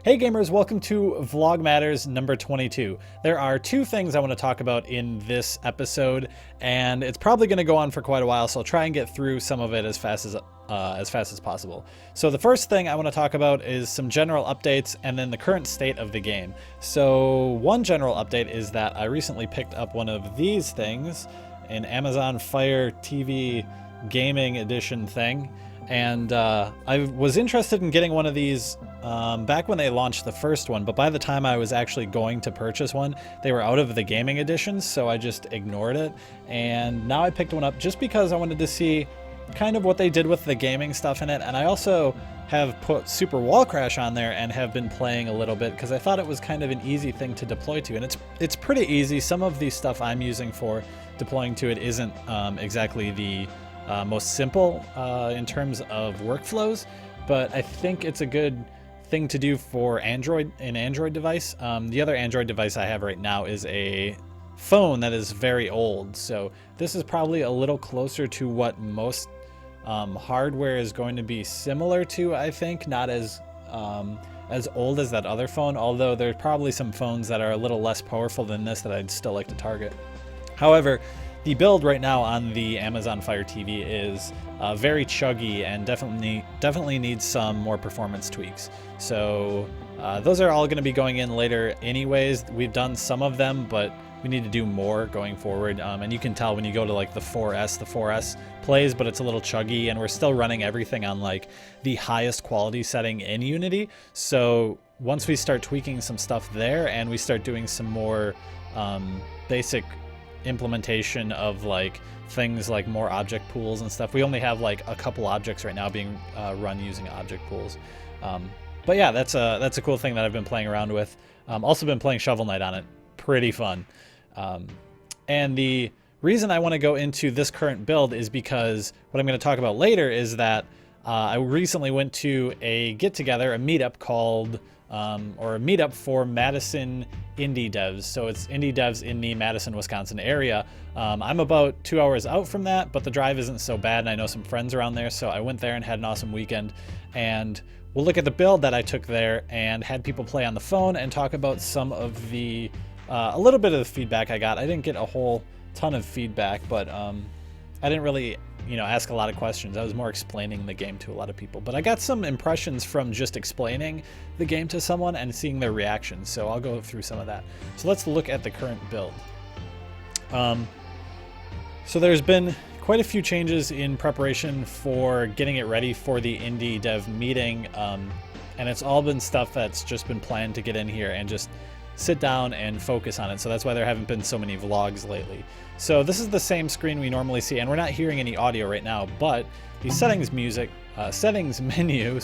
Hey gamers, welcome to Vlog Matters number 22. There are two things I want to talk about in this episode, and it's probably going to go on for quite a while, so I'll try and get through some of it as fast as possible. So the first thing I want to talk about is some general updates and then the current state of the game. So one general update is that I recently picked up one of these things, an Amazon Fire TV gaming edition thing. And I was interested in getting one of these back when they launched the first one, but by the time I was actually going to purchase one, they were out of the gaming editions, so I just ignored it. And now I picked one up just because I wanted to see kind of what they did with the gaming stuff in it. And I also have put Super Wall Crash on there and have been playing a little bit because I thought it was kind of an easy thing to deploy to. And it's pretty easy. Some of the stuff I'm using for deploying to it isn't exactly the most simple in terms of workflows, but I think it's a good thing to do for an Android device. The other Android device I have right now is a phone that is very old, so this is probably a little closer to what most hardware is going to be similar to. I think not as old as that other phone, although there's probably some phones that are a little less powerful than this that I'd still like to target. However, the build right now on the Amazon Fire TV is very chuggy and definitely needs some more performance tweaks. So those are all going to be going in later anyways. We've done some of them, but we need to do more going forward. And you can tell when you go to like the 4S plays, but it's a little chuggy, and we're still running everything on like the highest quality setting in Unity. So once we start tweaking some stuff there and we start doing some more basic implementation of like things like more object pools and stuff. We only have like a couple objects right now being run using object pools. But yeah, that's a cool thing that I've been playing around with. Also been playing Shovel Knight on it. Pretty fun. And the reason I want to go into this current build is because what I'm going to talk about later is that I recently went to a get-together, a meetup called or a meetup for Madison indie devs. So it's indie devs in the Madison, Wisconsin area. I'm about 2 hours out from that, but the drive isn't so bad, and I know some friends around there, so I went there and had an awesome weekend. And we'll look at the build that I took there and had people play on the phone and talk about some of the a little bit of the feedback I got. I didn't get a whole ton of feedback, but I didn't really ask a lot of questions. I was more explaining the game to a lot of people, but I got some impressions from just explaining the game to someone and seeing their reactions, so I'll go through some of that. So let's look at the current build. So there's been quite a few changes in preparation for getting it ready for the indie dev meeting, and it's all been stuff that's just been planned to get in here and just sit down and focus on it. So that's why there haven't been so many vlogs lately. So this is the same screen we normally see, and we're not hearing any audio right now, but the settings menu,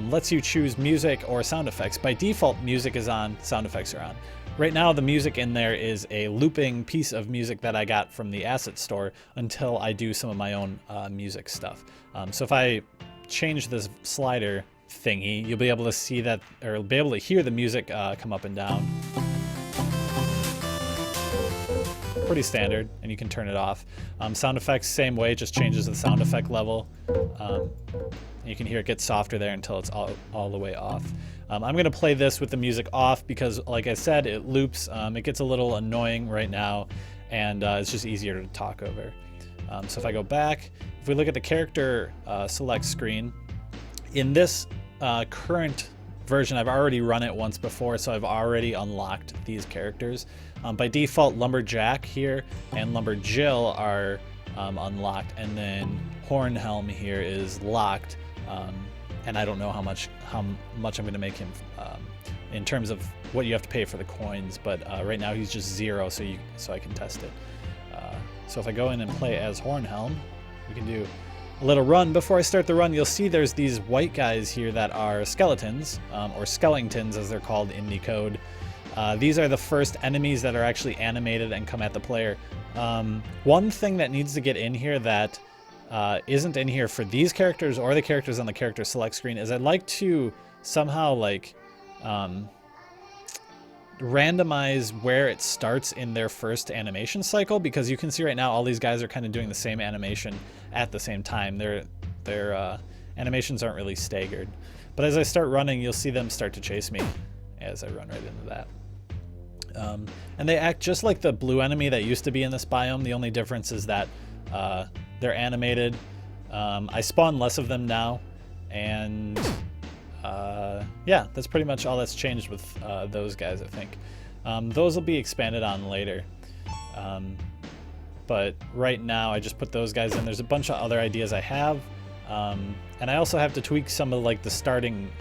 lets you choose music or sound effects. By default, music is on, sound effects are on. Right now, the music in there is a looping piece of music that I got from the asset store until I do some of my own music stuff. So if I change this slider thingy, you'll be able to see that, or be able to hear the music come up and down. Pretty standard, and you can turn it off. Sound effects, same way, just changes the sound effect level. You can hear it get softer there until it's all the way off. I'm going to play this with the music off because, like I said, it loops. It gets a little annoying right now, and it's just easier to talk over. So if I go back, if we look at the character select screen, in this current version, I've already run it once before, so I've already unlocked these characters. By default, Lumberjack here and Lumberjill are unlocked, and then Hornhelm here is locked, and I don't know how much I'm going to make him in terms of what you have to pay for the coins, but right now he's just 0, so I can test it. So if I go in and play as Hornhelm, we can do a little run. Before I start the run, you'll see there's these white guys here that are skeletons, or skellingtons as they're called in the code. These are the first enemies that are actually animated and come at the player. One thing that needs to get in here that isn't in here for these characters or the characters on the character select screen is I'd like to somehow like randomize where it starts in their first animation cycle, because you can see right now all these guys are kind of doing the same animation at the same time. Their animations aren't really staggered. But as I start running, you'll see them start to chase me as I run right into that. And they act just like the blue enemy that used to be in this biome. The only difference is that they're animated. I spawn less of them now, and yeah, that's pretty much all that's changed with those guys, I think. Those will be expanded on later. But right now I just put those guys in. There's a bunch of other ideas I have, and I also have to tweak some of like the starting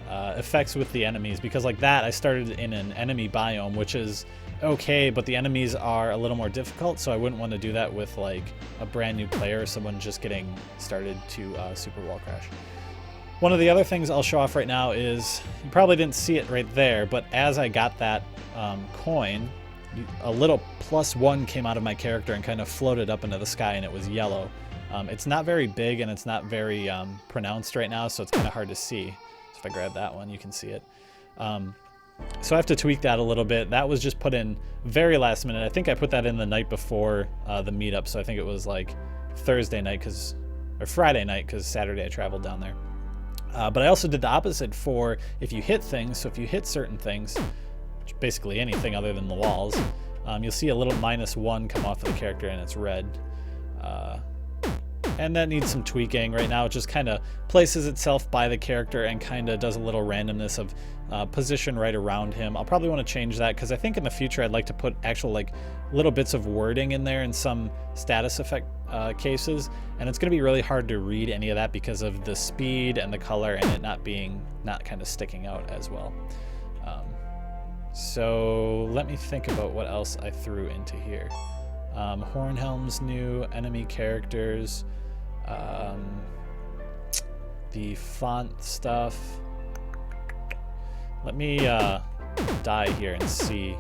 effects with the enemies, because like that I started in an enemy biome, which is okay, but the enemies are a little more difficult, so I wouldn't want to do that with like a brand new player or someone just getting started to Super Wall Crash. One of the other things I'll show off right now is, you probably didn't see it right there, but as I got that coin, a little +1 came out of my character and kind of floated up into the sky, and it was yellow. It's not very big and it's not very pronounced right now, so it's kind of hard to see. So if I grab that one, you can see it. So I have to tweak that a little bit. That was just put in very last minute. I think I put that in the night before the meetup, so I think it was like Thursday night, or Friday night, because Saturday I traveled down there. But I also did the opposite for if you hit things. So if you hit certain things, basically anything other than the walls, you'll see a little -1 come off of the character, and it's red. And that needs some tweaking. Right now it just kind of places itself by the character and kind of does a little randomness of position right around him. I'll probably want to change that, because I think in the future I'd like to put actual like little bits of wording in there in some status effect cases, and it's going to be really hard to read any of that because of the speed and the color and it not kind of sticking out as well. So let me think about what else I threw into here. Hornhelm's new, enemy characters, the font stuff. Let me die here and see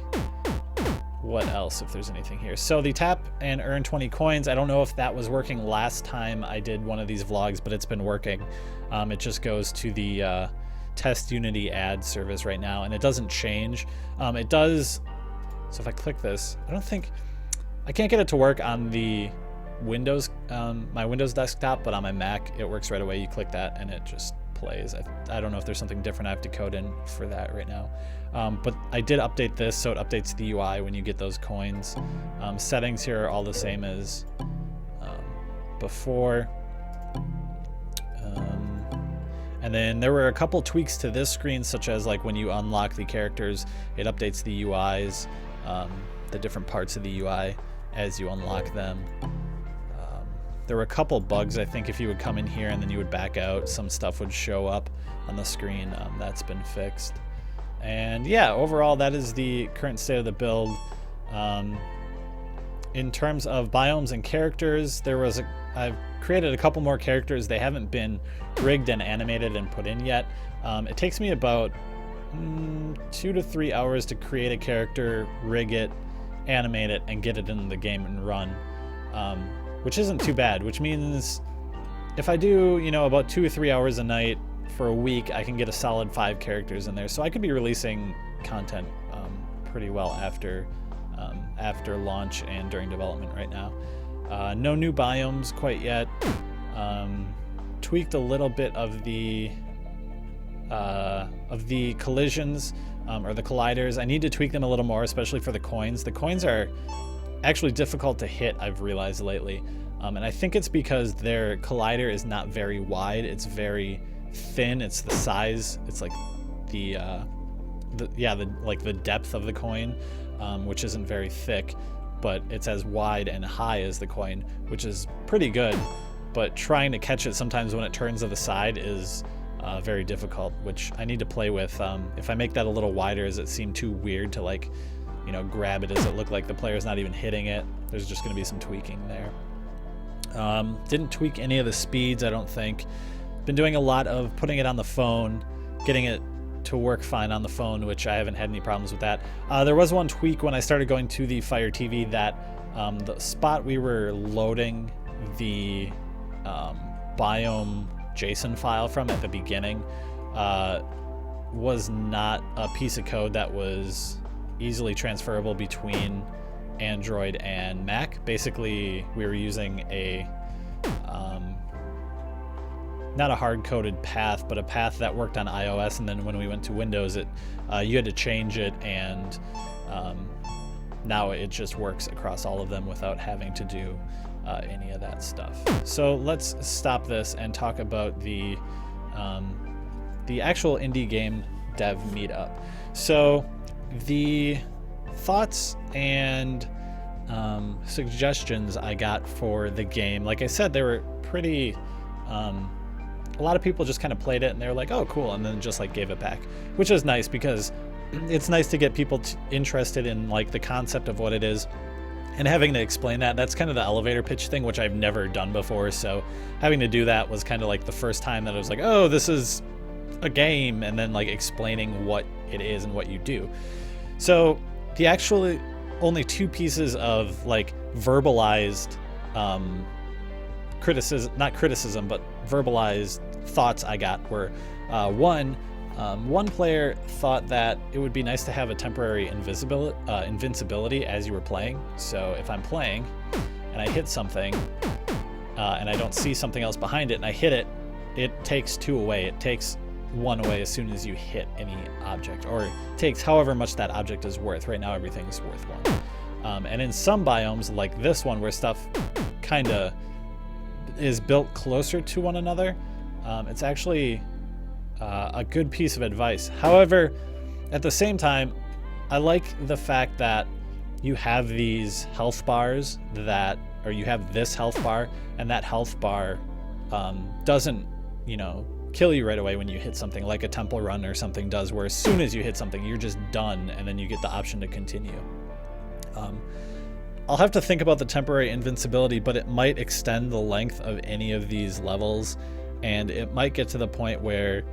what else, if there's anything here. So the tap and earn 20 coins, I don't know if that was working last time I did one of these vlogs, but it's been working. It just goes to the test Unity ad service right now, and it doesn't change. It does, so if I click this, I can't get it to work on the Windows, my Windows desktop, but on my Mac it works right away. You click that and it just plays. I don't know if there's something different I have to code in for that right now. But I did update this, so it updates the UI when you get those coins. Settings here are all the same as before. And then there were a couple tweaks to this screen, such as like when you unlock the characters, it updates the UIs, the different parts of the UI as you unlock them. There were a couple bugs. I think if you would come in here and then you would back out, some stuff would show up on the screen. That's been fixed. And yeah, overall that is the current state of the build. In terms of biomes and characters, I've created a couple more characters. They haven't been rigged and animated and put in yet. It takes me about 2 to 3 hours to create a character, rig it, animate it, and get it into the game and run, which isn't too bad, which means if I do, about 2 or 3 hours a night for a week, I can get a solid 5 characters in there. So I could be releasing content pretty well after launch and during development right now. No new biomes quite yet. Tweaked a little bit of the collisions or the colliders. I need to tweak them a little more, especially for the coins. The coins are actually difficult to hit, I've realized lately, and I think it's because their collider is not very wide. It's very thin. It's the size. It's like the depth of the coin, which isn't very thick, but it's as wide and high as the coin, which is pretty good. But trying to catch it sometimes when it turns to the side is very difficult, which I need to play with. If I make that a little wider, does it seem too weird to grab it? Does it look like the player's not even hitting it? There's just going to be some tweaking there. Didn't tweak any of the speeds, I don't think. Been doing a lot of putting it on the phone, getting it to work fine on the phone, which I haven't had any problems with that. There was one tweak when I started going to the Fire TV that the spot we were loading the biome JSON file from at the beginning was not a piece of code that was easily transferable between Android and Mac. Basically, we were using not a hard-coded path, but a path that worked on iOS, and then when we went to Windows, you had to change it, and now it just works across all of them without having to do any of that stuff. So let's stop this and talk about the actual indie game dev meetup. So the thoughts and suggestions I got for the game, like I said, they were pretty a lot of people just kind of played it and they were like, oh cool, and then just like gave it back, which is nice because it's nice to get people interested in like the concept of what it is, and having to explain that's kind of the elevator pitch thing, which I've never done before. So having to do that was kind of like the first time that I was like, oh, this is a game, and then like explaining what it is and what you do. So the actually only two pieces of like verbalized not criticism, but verbalized thoughts I got were one player thought that it would be nice to have a temporary invincibility as you were playing. So if I'm playing and I hit something and I don't see something else behind it and I hit it, it takes 2 away. It takes 1 away as soon as you hit any object, or takes however much that object is worth. Right now everything's worth 1. And in some biomes like this one, where stuff kind of is built closer to one another, it's actually a good piece of advice. However, at the same time, I like the fact that you have these health bars or you have this health bar, and that health bar doesn't, kill you right away when you hit something, like a temple run or something does, where as soon as you hit something, you're just done, and then you get the option to continue. I'll have to think about the temporary invincibility, but it might extend the length of any of these levels, and it might get to the point where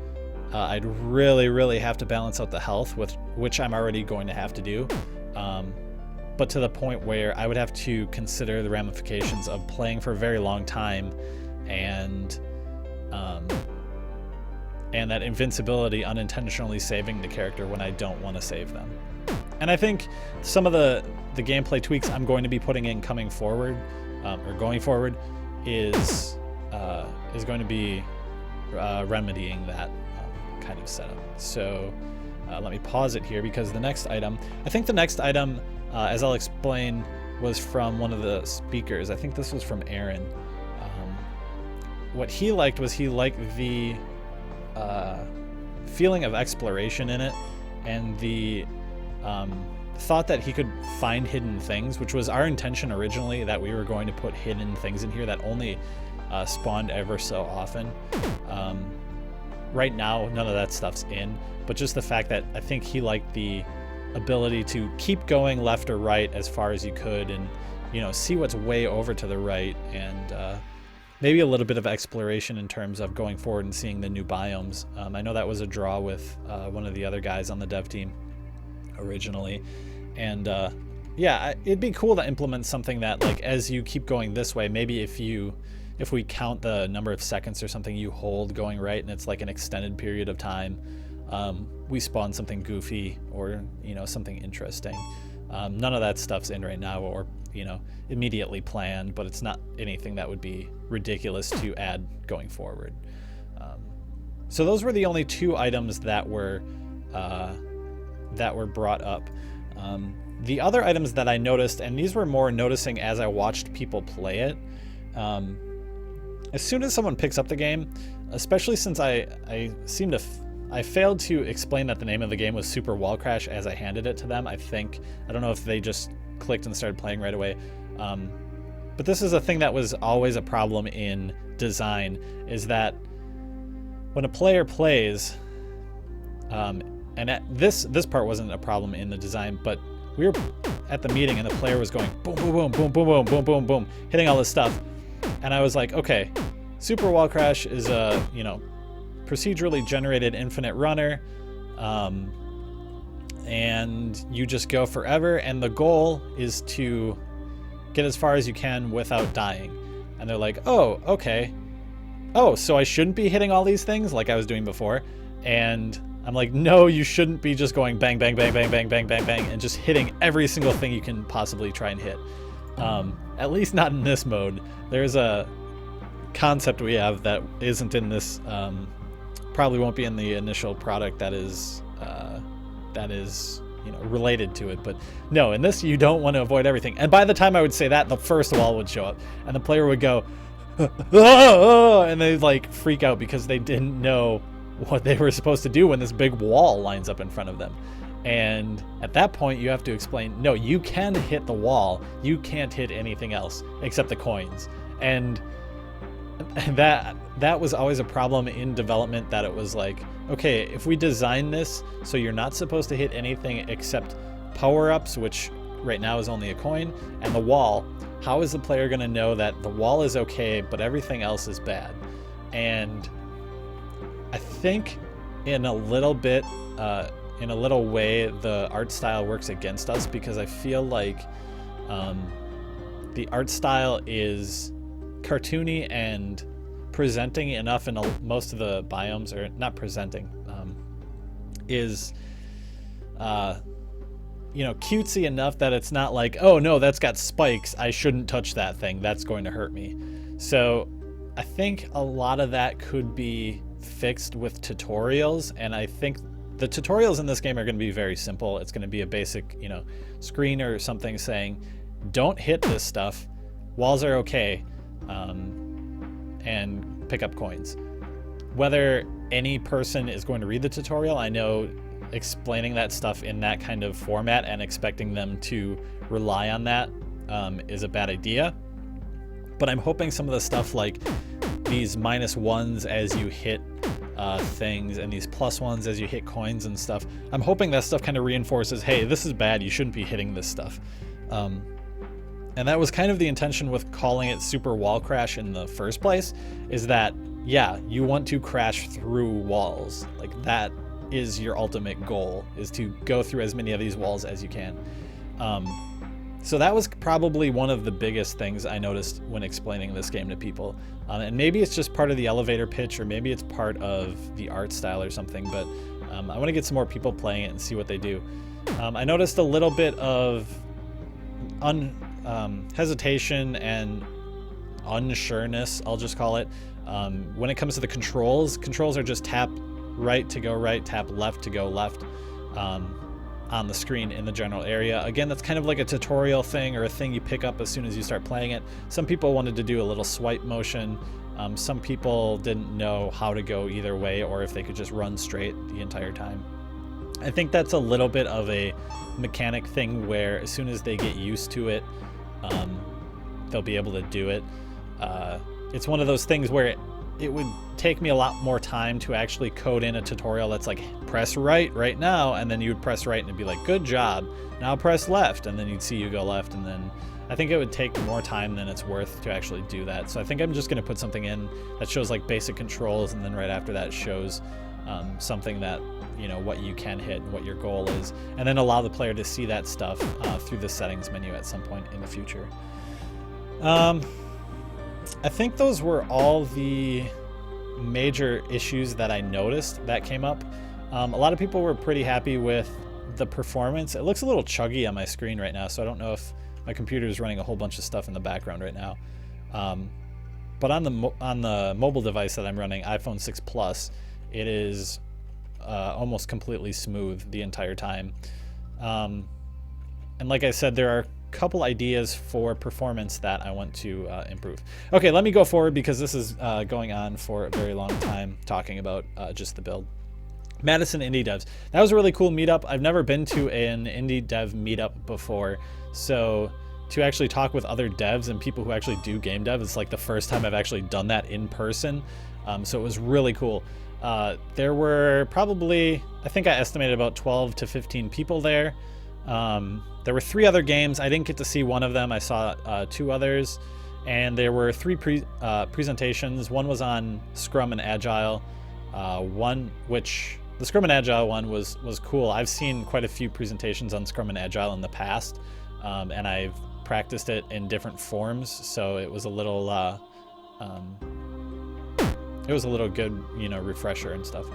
I'd really have to balance out the health, which I'm already going to have to do, but to the point where I would have to consider the ramifications of playing for a very long time, and that invincibility unintentionally saving the character when I don't want to save them. And I think some of the gameplay tweaks I'm going to be putting in going forward is going to be remedying that kind of setup. So let me pause it here, because the next item, as I'll explain, was from one of the speakers. I think this was from Aaron. What he liked was the feeling of exploration in it, and the thought that he could find hidden things, which was our intention originally, that we were going to put hidden things in here that only spawned ever so often. Right now, none of that stuff's in, but just the fact that I think he liked the ability to keep going left or right as far as you could, and see what's way over to the right, and maybe a little bit of exploration in terms of going forward and seeing the new biomes. I know that was a draw with one of the other guys on the dev team originally, and it'd be cool to implement something that, like, as you keep going this way, maybe if we count the number of seconds or something you hold going right, and it's like an extended period of time, we spawn something goofy or something interesting. None of that stuff's in right now, or immediately planned, but it's not anything that would be ridiculous to add going forward. So those were the only 2 items that were brought up. The other items that I noticed, and these were more noticing as I watched people play it, as soon as someone picks up the game, especially since I failed to explain that the name of the game was Super Wall Crash as I handed it to them. I don't know if they just clicked and started playing right away. But this is a thing that was always a problem in design, is that when a player plays, this part wasn't a problem in the design, but we were at the meeting and the player was going boom, boom, boom, boom, boom, boom, boom, boom, boom, hitting all this stuff. And I was like, okay, Super Wall Crash is a, procedurally generated infinite runner, and you just go forever, and the goal is to get as far as you can without dying. And they're like, oh, okay. Oh, so I shouldn't be hitting all these things like I was doing before. And I'm like, no, you shouldn't be just going bang, bang, bang, bang, bang, bang, bang, bang, and just hitting every single thing you can possibly try and hit. At least not in this mode. There's concept we have that isn't in this, probably won't be in the initial product that is related to it. But no, in this you don't want to avoid everything. And by the time I would say that, the first wall would show up and the player would go oh, and they'd like freak out because they didn't know what they were supposed to do when this big wall lines up in front of them. And at that point you have to explain, no, you can hit the wall, you can't hit anything else except the coins. And that was always a problem in development, that it was like, okay, if we design this so you're not supposed to hit anything except power-ups, which right now is only a coin, and the wall, how is the player going to know that the wall is okay but everything else is bad? And I think in a little way the art style works against us, because I feel like the art style is cartoony and presenting enough in most of the biomes, or not presenting, is cutesy enough that it's not like, oh no, that's got spikes, I shouldn't touch that thing, that's going to hurt me. So I think a lot of that could be fixed with tutorials, and I think the tutorials in this game are going to be very simple. It's going to be a basic, screen or something saying, don't hit this stuff, walls are okay, and pick up coins. Whether any person is going to read the tutorial, I know explaining that stuff in that kind of format and expecting them to rely on that is a bad idea. But I'm hoping some of the stuff like these -1s as you hit things and these +1s as you hit coins and stuff, I'm hoping that stuff kind of reinforces, hey, this is bad, you shouldn't be hitting this stuff. And that was kind of the intention with calling it Super Wall Crash in the first place, is that, yeah, you want to crash through walls. Like, that is your ultimate goal, is to go through as many of these walls as you can. So that was probably one of the biggest things I noticed when explaining this game to people. And maybe it's just part of the elevator pitch, or maybe it's part of the art style or something, but I want to get some more people playing it and see what they do. I noticed a little bit of hesitation and unsureness, I'll just call it, when it comes to the controls. Controls are just tap right to go right, tap left to go left on the screen in the general area. Again, that's kind of like a tutorial thing, or a thing you pick up as soon as you start playing it. Some people wanted to do a little swipe motion. Some people didn't know how to go either way, or if they could just run straight the entire time. I think that's a little bit of a mechanic thing where as soon as they get used to it, they'll be able to do it. It's one of those things where it would take me a lot more time to actually code in a tutorial that's like, press right now, and then you would press right and it'd be like, good job, now press left, and then you'd see you go left, and then I think it would take more time than it's worth to actually do that. So I think I'm just going to put something in that shows like basic controls, and then right after that shows something that, what you can hit and what your goal is, and then allow the player to see that stuff through the settings menu at some point in the future. I think those were all the major issues that I noticed that came up. A lot of people were pretty happy with the performance. It looks a little chuggy on my screen right now, so I don't know if my computer is running a whole bunch of stuff in the background right now. But on the mobile device that I'm running, iPhone 6 Plus, it is almost completely smooth the entire time. And like I said, there are couple ideas for performance that I want to improve. Okay, let me go forward because this is going on for a very long time talking about just the build. Madison Indie Devs. That was a really cool meetup. I've never been to an indie dev meetup before, so to actually talk with other devs and people who actually do game dev, it's like the first time I've actually done that in person. So it was really cool. There were probably, I think I estimated about 12 to 15 people there. There were 3 other games. I didn't get to see one of them. I saw 2 others, and there were 3 presentations. One was on Scrum and Agile. The Scrum and Agile one was cool. I've seen quite a few presentations on Scrum and Agile in the past, and I've practiced it in different forms, so it was a little good, refresher and stuff.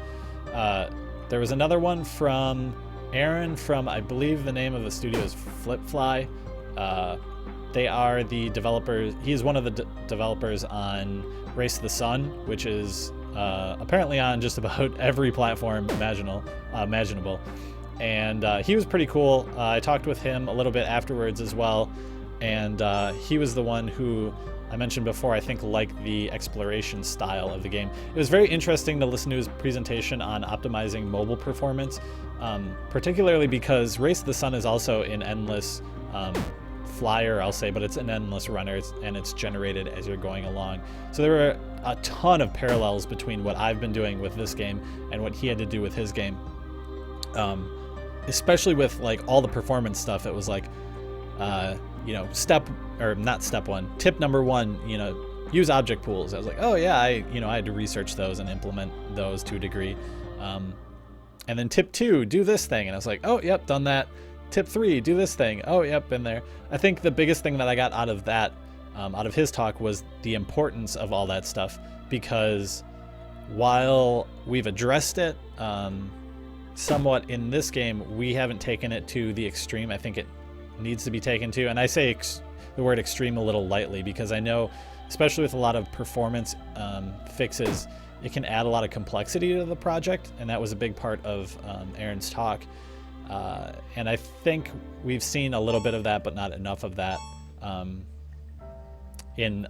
There was another one from Aaron from, I believe the name of the studio is Flipfly. They are the developers. He's one of the developers on Race to the Sun, which is apparently on just about every platform imaginable. And he was pretty cool. I talked with him a little bit afterwards as well, and he was the one who I mentioned before, I think, liked the exploration style of the game. It was very interesting to listen to his presentation on optimizing mobile performance, particularly because Race to the Sun is also an endless flyer, I'll say, but it's an endless runner, and it's generated as you're going along. So there were a ton of parallels between what I've been doing with this game and what he had to do with his game. Especially with like all the performance stuff, it was like, tip number 1, use object pools. I was like, oh yeah, I had to research those and implement those to a degree. And then tip 2, do this thing. And I was like, oh, yep, done that. Tip 3, do this thing. Oh, yep, been there. I think the biggest thing that I got out of that, out of his talk, was the importance of all that stuff, because while we've addressed it somewhat in this game, we haven't taken it to the extreme I think it needs to be taken to. And I say the word extreme a little lightly, because I know, especially with a lot of performance fixes, it can add a lot of complexity to the project, and that was a big part of Aaron's talk. And I think we've seen a little bit of that, but not enough of that in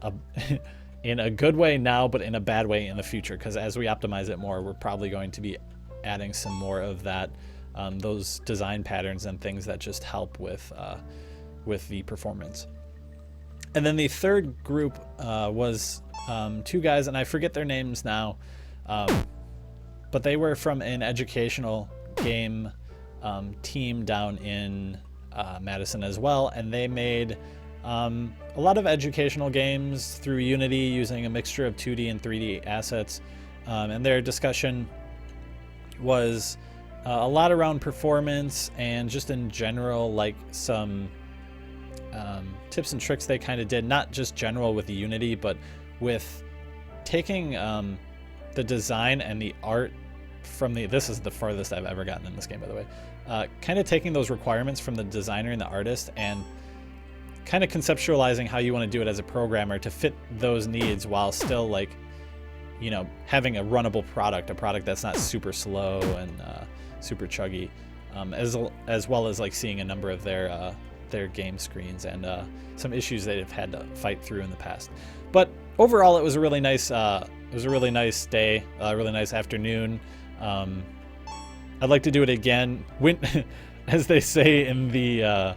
a good way now, but in a bad way in the future, because as we optimize it more, we're probably going to be adding some more of that, those design patterns and things that just help with the performance. And then the third group was 2 guys, and I forget their names now, but they were from an educational game team down in Madison as well, and they made a lot of educational games through Unity using a mixture of 2D and 3D assets, and their discussion was a lot around performance and just in general, like some tips and tricks they kind of did, not just general with the Unity, but with taking the design and the art from this is the farthest I've ever gotten in this game, by the way, kind of taking those requirements from the designer and the artist and kind of conceptualizing how you want to do it as a programmer to fit those needs while still, like, having a runnable product, a product that's not super slow and super chuggy, as well as like seeing a number of their game screens and some issues they've had to fight through in the past. But overall, it was a really nice day, a really nice afternoon. I'd like to do it again. As they say in the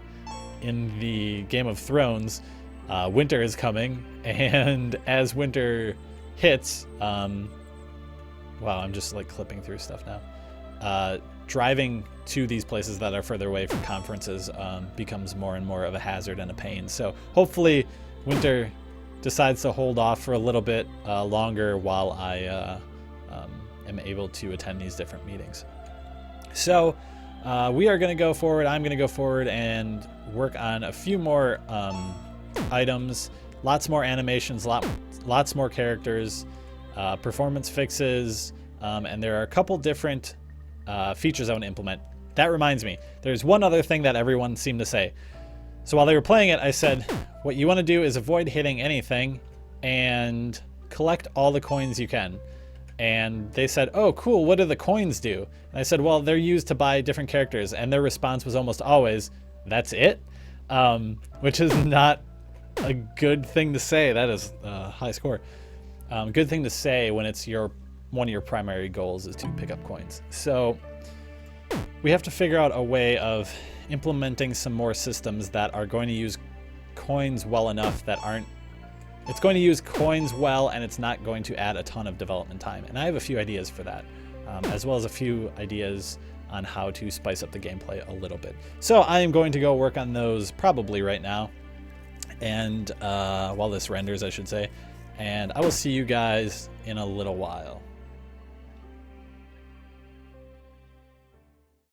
Game of Thrones, winter is coming, and as winter hits, wow, I'm just like clipping through stuff now. Driving to these places that are further away from conferences becomes more and more of a hazard and a pain. So hopefully winter decides to hold off for a little bit longer while I am able to attend these different meetings. So we are going to go forward. I'm going to go forward and work on a few more items, lots more animations, lots more characters, performance fixes, and there are a couple different features I want to implement. That reminds me, there's one other thing that everyone seemed to say. So while they were playing it, I said, what you want to do is avoid hitting anything and collect all the coins you can. And they said, oh, cool, what do the coins do? And I said, well, they're used to buy different characters. And their response was almost always, that's it? Which is not a good thing to say. That is a high score. Good thing to say when it's one of your primary goals is to pick up coins. So we have to figure out a way of implementing some more systems that are going to use coins well enough that it's going to use coins well, and it's not going to add a ton of development time. And I have a few ideas for that, as well as a few ideas on how to spice up the gameplay a little bit. So I am going to go work on those probably right now, and while this renders, I should say, and I will see you guys in a little while.